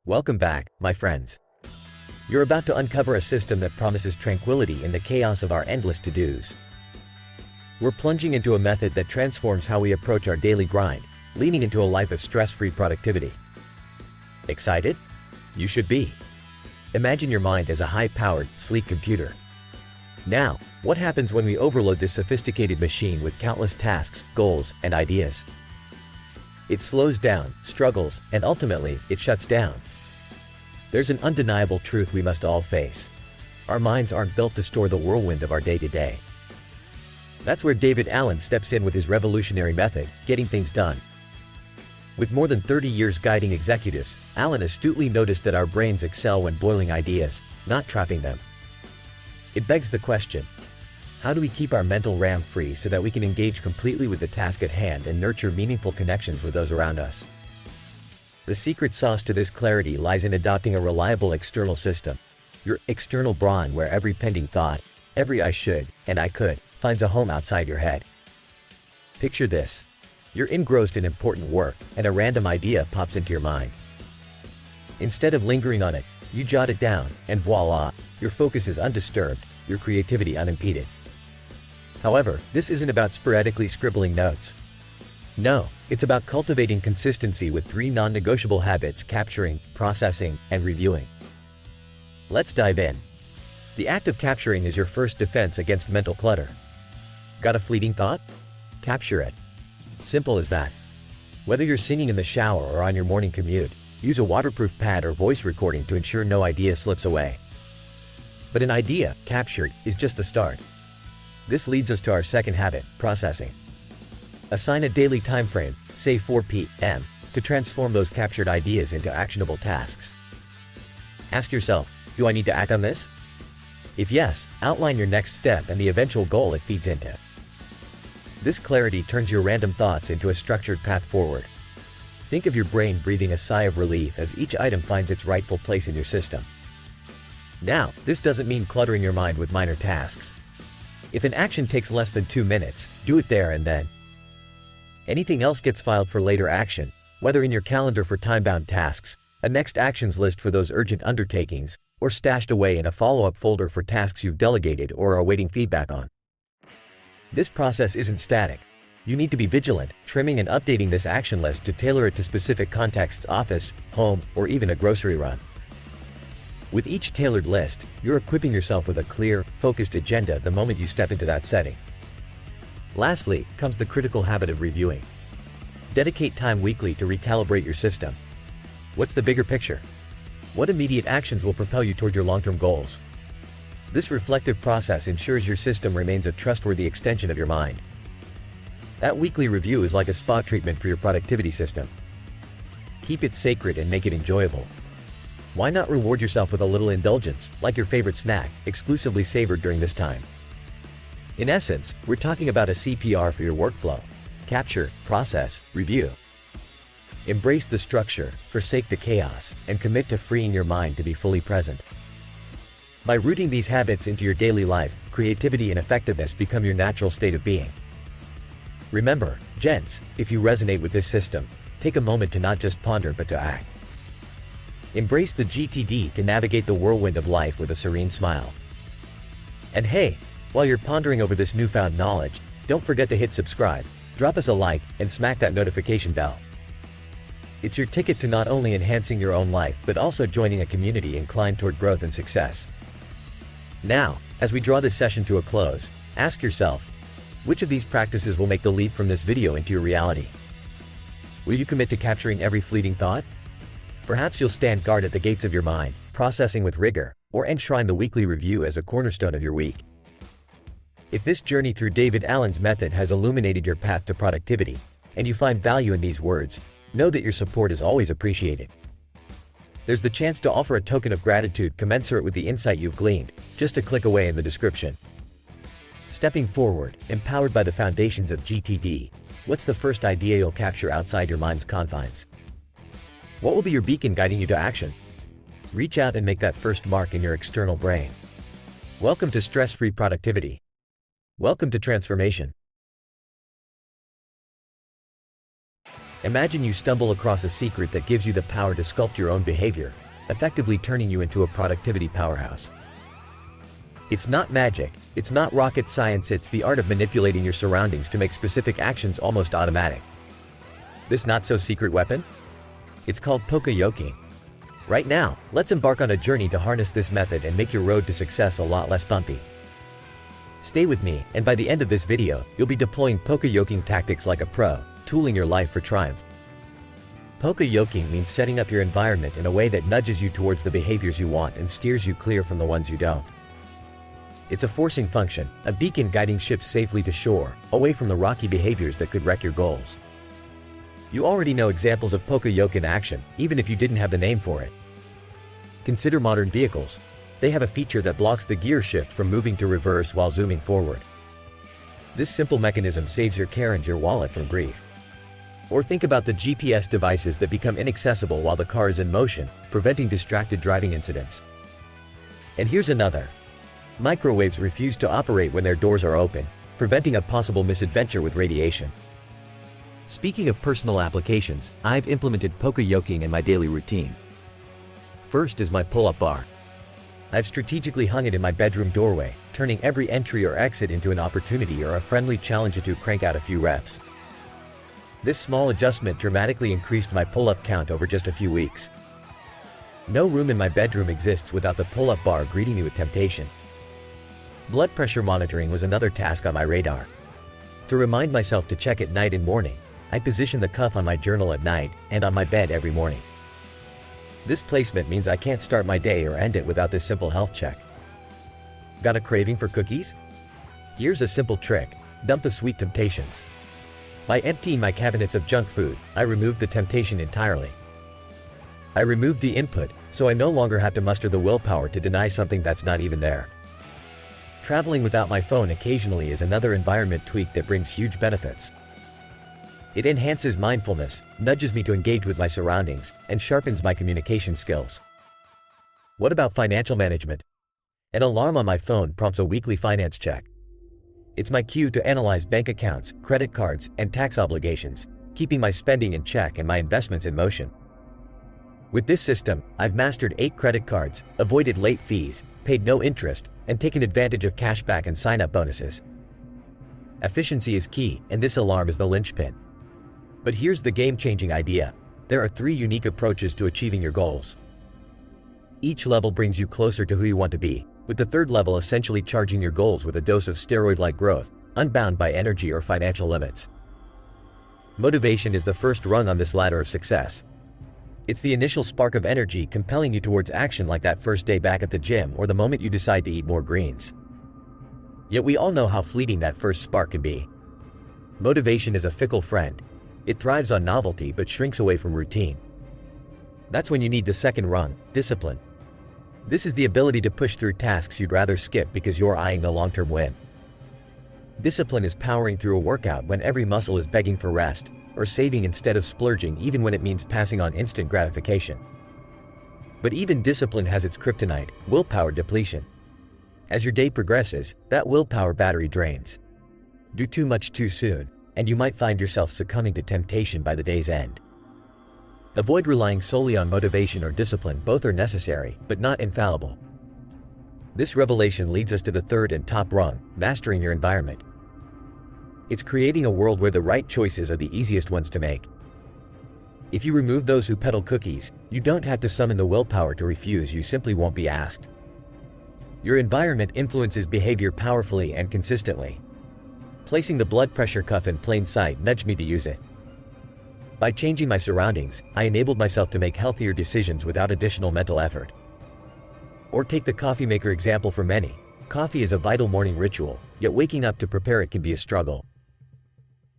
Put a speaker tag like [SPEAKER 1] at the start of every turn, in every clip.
[SPEAKER 1] Welcome back, my friends. You're about to uncover a system that promises tranquility in the chaos of our endless to-dos. We're plunging into a method that transforms how we approach our daily grind, leaning into a life of stress-free productivity. Excited? You should be. Imagine your mind as a high-powered, sleek computer. Now, what happens when we overload this sophisticated machine with countless tasks, goals, and ideas? It slows down, struggles, and ultimately, it shuts down. There's an undeniable truth we must all face. Our minds aren't built to store the whirlwind of our day-to-day. That's where David Allen steps in with his revolutionary method, getting things done. With more than 30 years guiding executives, Allen astutely noticed that our brains excel when boiling ideas, not trapping them. It begs the question, how do we keep our mental RAM free so that we can engage completely with the task at hand and nurture meaningful connections with those around us? The secret sauce to this clarity lies in adopting a reliable external system. Your external brain, where every pending thought, every I should, and I could, finds a home outside your head. Picture this. You're engrossed in important work, and a random idea pops into your mind. Instead of lingering on it, you jot it down, and voila, your focus is undisturbed, your creativity unimpeded. However, this isn't about sporadically scribbling notes. No, it's about cultivating consistency with 3 non-negotiable habits: capturing, processing, and reviewing. Let's dive in. The act of capturing is your first defense against mental clutter. Got a fleeting thought? Capture it. Simple as that. Whether you're singing in the shower or on your morning commute, use a waterproof pad or voice recording to ensure no idea slips away. But an idea, captured, is just the start. This leads us to our second habit, processing. Assign a daily time frame, say 4 p.m., to transform those captured ideas into actionable tasks. Ask yourself, do I need to act on this? If yes, outline your next step and the eventual goal it feeds into. This clarity turns your random thoughts into a structured path forward. Think of your brain breathing a sigh of relief as each item finds its rightful place in your system. Now, this doesn't mean cluttering your mind with minor tasks. If an action takes less than 2 minutes, do it there and then. Anything else gets filed for later action, whether in your calendar for time-bound tasks, a next actions list for those urgent undertakings, or stashed away in a follow-up folder for tasks you've delegated or are awaiting feedback on. This process isn't static. You need to be vigilant, trimming and updating this action list to tailor it to specific contexts: office, home, or even a grocery run. With each tailored list, you're equipping yourself with a clear, focused agenda the moment you step into that setting. Lastly, comes the critical habit of reviewing. Dedicate time weekly to recalibrate your system. What's the bigger picture? What immediate actions will propel you toward your long-term goals? This reflective process ensures your system remains a trustworthy extension of your mind. That weekly review is like a spa treatment for your productivity system. Keep it sacred and make it enjoyable. Why not reward yourself with a little indulgence, like your favorite snack, exclusively savored during this time? In essence, we're talking about a CPR for your workflow. Capture, process, review. Embrace the structure, forsake the chaos, and commit to freeing your mind to be fully present. By rooting these habits into your daily life, creativity and effectiveness become your natural state of being. Remember, gents, if you resonate with this system, take a moment to not just ponder but to act. Embrace the GTD to navigate the whirlwind of life with a serene smile. And hey, while you're pondering over this newfound knowledge, don't forget to hit subscribe, drop us a like, and smack that notification bell. It's your ticket to not only enhancing your own life but also joining a community inclined toward growth and success. Now, as we draw this session to a close, ask yourself, which of these practices will make the leap from this video into your reality? Will you commit to capturing every fleeting thought? Perhaps you'll stand guard at the gates of your mind, processing with rigor, or enshrine the weekly review as a cornerstone of your week. If this journey through David Allen's method has illuminated your path to productivity, and you find value in these words, know that your support is always appreciated. There's the chance to offer a token of gratitude commensurate with the insight you've gleaned, just a click away in the description. Stepping forward, empowered by the foundations of GTD, what's the first idea you'll capture outside your mind's confines? What will be your beacon guiding you to action? Reach out and make that first mark in your external brain. Welcome to stress-free productivity. Welcome to transformation. Imagine you stumble across a secret that gives you the power to sculpt your own behavior, effectively turning you into a productivity powerhouse. It's not magic, it's not rocket science, it's the art of manipulating your surroundings to make specific actions almost automatic. This not-so-secret weapon? It's called poka-yoking. Right now, let's embark on a journey to harness this method and make your road to success a lot less bumpy. Stay with me, and by the end of this video, you'll be deploying poka-yoking tactics like a pro, tooling your life for triumph. Poka-yoking means setting up your environment in a way that nudges you towards the behaviors you want and steers you clear from the ones you don't. It's a forcing function, a beacon guiding ships safely to shore, away from the rocky behaviors that could wreck your goals. You already know examples of poka-yoke in action, even if you didn't have the name for it. Consider modern vehicles. They have a feature that blocks the gear shift from moving to reverse while zooming forward. This simple mechanism saves your car and your wallet from grief. Or think about the GPS devices that become inaccessible while the car is in motion, preventing distracted driving incidents. And here's another. Microwaves refuse to operate when their doors are open, preventing a possible misadventure with radiation. Speaking of personal applications, I've implemented poka-yoking in my daily routine. First is my pull-up bar. I've strategically hung it in my bedroom doorway, turning every entry or exit into an opportunity or a friendly challenge to crank out a few reps. This small adjustment dramatically increased my pull-up count over just a few weeks. No room in my bedroom exists without the pull-up bar greeting me with temptation. Blood pressure monitoring was another task on my radar. To remind myself to check at night and morning, I position the cuff on my journal at night and on my bed every morning. This placement means I can't start my day or end it without this simple health check. Got a craving for cookies? Here's a simple trick: dump the sweet temptations. By emptying my cabinets of junk food, I removed the temptation entirely. I removed the input, so I no longer have to muster the willpower to deny something that's not even there. Traveling without my phone occasionally is another environment tweak that brings huge benefits. It enhances mindfulness, nudges me to engage with my surroundings, and sharpens my communication skills. What about financial management? An alarm on my phone prompts a weekly finance check. It's my cue to analyze bank accounts, credit cards, and tax obligations, keeping my spending in check and my investments in motion. With this system, I've mastered 8 credit cards, avoided late fees, paid no interest, and taken advantage of cashback and sign-up bonuses. Efficiency is key, and this alarm is the linchpin. But here's the game-changing idea. There are 3 unique approaches to achieving your goals. Each level brings you closer to who you want to be, with the 3rd level essentially charging your goals with a dose of steroid-like growth, unbound by energy or financial limits. Motivation is the first rung on this ladder of success. It's the initial spark of energy compelling you towards action, like that first day back at the gym or the moment you decide to eat more greens. Yet we all know how fleeting that first spark can be. Motivation is a fickle friend. It thrives on novelty but shrinks away from routine. That's when you need the second rung, discipline. This is the ability to push through tasks you'd rather skip because you're eyeing the long-term win. Discipline is powering through a workout when every muscle is begging for rest, or saving instead of splurging even when it means passing on instant gratification. But even discipline has its kryptonite, willpower depletion. As your day progresses, that willpower battery drains. Do too much too soon, and you might find yourself succumbing to temptation by the day's end. Avoid relying solely on motivation or discipline. Both are necessary, but not infallible. This revelation leads us to the 3rd and top rung, mastering your environment. It's creating a world where the right choices are the easiest ones to make. If you remove those who peddle cookies, you don't have to summon the willpower to refuse, you simply won't be asked. Your environment influences behavior powerfully and consistently. Placing the blood pressure cuff in plain sight nudged me to use it. By changing my surroundings, I enabled myself to make healthier decisions without additional mental effort. Or take the coffee maker example for many. Coffee is a vital morning ritual, yet waking up to prepare it can be a struggle.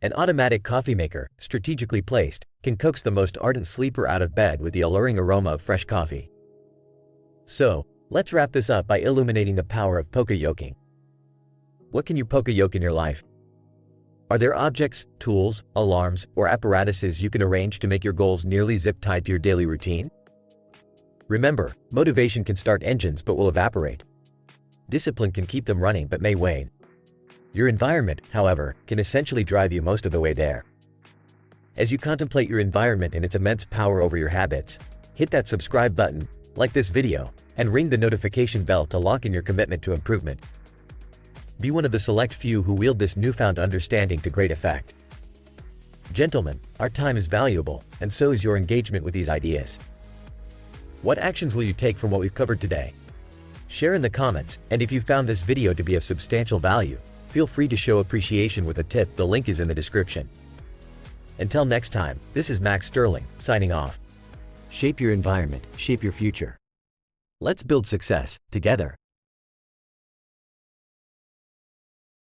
[SPEAKER 1] An automatic coffee maker, strategically placed, can coax the most ardent sleeper out of bed with the alluring aroma of fresh coffee. So, let's wrap this up by illuminating the power of poka-yoking. What can you poka-yoke in your life? Are there objects, tools, alarms, or apparatuses you can arrange to make your goals nearly zip-tied to your daily routine? Remember, motivation can start engines but will evaporate. Discipline can keep them running but may wane. Your environment, however, can essentially drive you most of the way there. As you contemplate your environment and its immense power over your habits, hit that subscribe button, like this video, and ring the notification bell to lock in your commitment to improvement. Be one of the select few who wield this newfound understanding to great effect. Gentlemen, our time is valuable, and so is your engagement with these ideas. What actions will you take from what we've covered today? Share in the comments, and if you found this video to be of substantial value, feel free to show appreciation with a tip. The link is in the description. Until next time, this is Max Sterling, signing off. Shape your environment, shape your future. Let's build success together.